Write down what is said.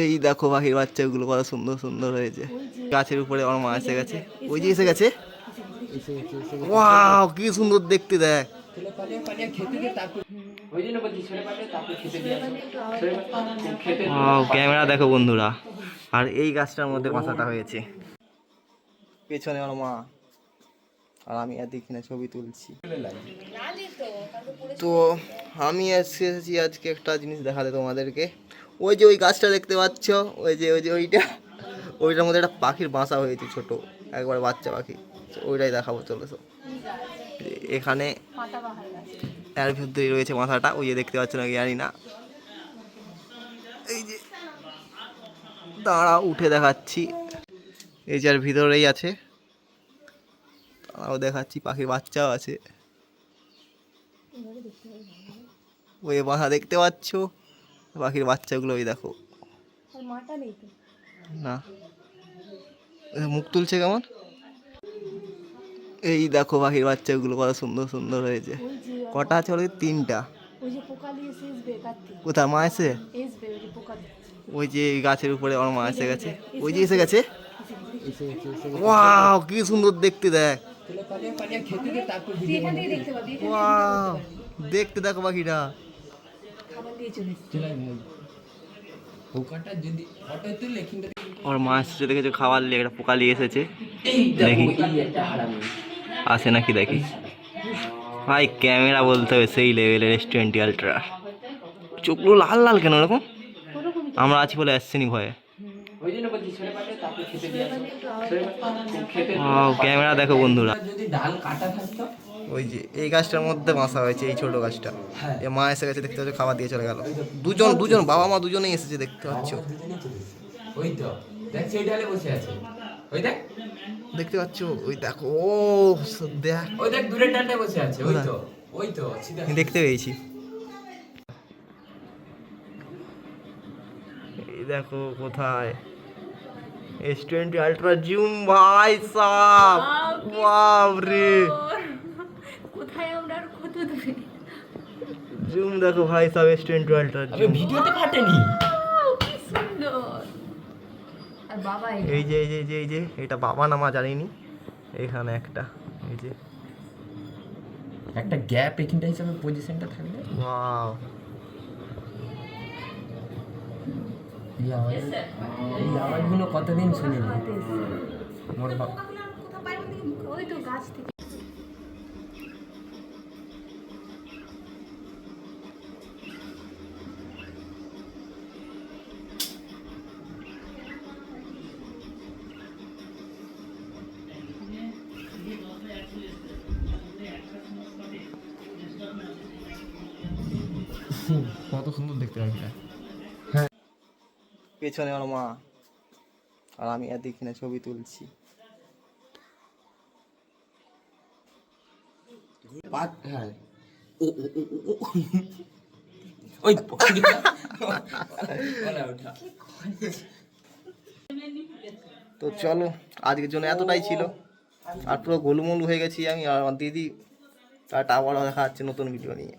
এই দেখো পাখির বাচ্চাগুলো কত সুন্দর সুন্দর হয়েছে। গাছের উপরে আমার মা এসে গেছে, ওই যে এসে গেছে। ওয়াও কি সুন্দর দেখতে, দেখ। ক্যামেরা দেখো বন্ধুরা, আর এই গাছটার মধ্যে বাসাটা হয়েছে। পেছনে আমার মা আর আমি এদিকে ছবি তুলছি। তো আমি এসেছি আজকে একটা জিনিস দেখাতে তোমাদেরকে। ওই যে ওই গাছটা দেখতে পাচ্ছ, ওই যে ওইটার মধ্যে একটা পাখির বাসা হয়েছে, ছোট একবার বাচ্চা পাখি। ওইটাই দেখাবো, চলেছো। এখানে এর ভিতরেই রয়েছে মাথাটা, ওই যে দেখতে পাচ্ছ না জানি না। এই যে দাঁড়া উঠে দেখাচ্ছি, এই যে আর ভিতরেই আছে, তারাও দেখাচ্ছি। পাখির বাচ্চাও আছে, ওই মাথা দেখতে পাচ্ছ। পাখির বাচ্চাগুলো ওই দেখো না, মুখ তুলছে কেমন। এই দেখো পাখির বাচ্চাগুলো কত সুন্দর সুন্দর হয়েছে। কটা আছে বলো? তিনটা। কোথায় মা এসে? ওই যে গাছের উপরে আমার মা এসে গেছে, ওই যে এসে গেছে। ওয়াও কি সুন্দর দেখতে, দেখ। ওয়াও দেখতে দেখো পাখিটা। ওর মা এসেছে, দেখেছো খাবার নিয়ে একটা পোকা নিয়ে এসেছে। দেখি আসে নাকি দেখি। ভাই ক্যামেরা বলতে হবে সেই লেভেলের S20 আলট্রা। চোখগুলো লাল লাল কেন এরকম? আমরা আছি বলে আসছেনি ভয়ে। ক্যামেরা দেখো বন্ধুরা, ওই যে এই গাছটার মধ্যে বাসা হয়েছে, এই ছোট গাছটা। এ মা এসে গেছে, দেখতে পাচ্ছ, খাবার দিয়ে চলে গেল। দুজন বাবা মা দুজনেই এসেছে, দেখতে পাচ্ছ। ওই তো দেখ সেই ডালে বসে আছে, ওই দেখ দেখতে পাচ্ছ, ওই দেখো। ও দেখ, ওই দেখ দূরের ডালটায় বসে আছে, ওই তো দেখতে পেয়েছি। এই দেখো কোথায় S20 আলট্রা জুম, ভাই সাব, বাপ রে। কোথায় আমরা আর কত দূরে জুম দেখো ভাই সাব, S20 আলট্রা জুম। ভিডিওতে ফাটেনি, কি সুন্দর। আর বাবা এই যে এটা বাবা না মা জানিনি। এখানে একটা এই যে একটা গ্যাপ এখানটা হিসাবে পজিশনটা থাকবে। ওয়াও এই আওয়াজগুলো কতদিন শুনিনি মোর বাবা। ওই তো গাছ থেকে কত সুন্দর দেখতে পাখিটা। হ্যাঁ, পেছনে আমার মা আর আমি এদিকে ছবি তুলছি। হ্যাঁ ওই তো চলো, আজকের জন্য এতটাই ছিল। আর পুরো গোলুমলু হয়ে গেছি আমি আর আমার দিদি। আর আবারও দেখা যাচ্ছে নতুন ভিডিও নিয়ে।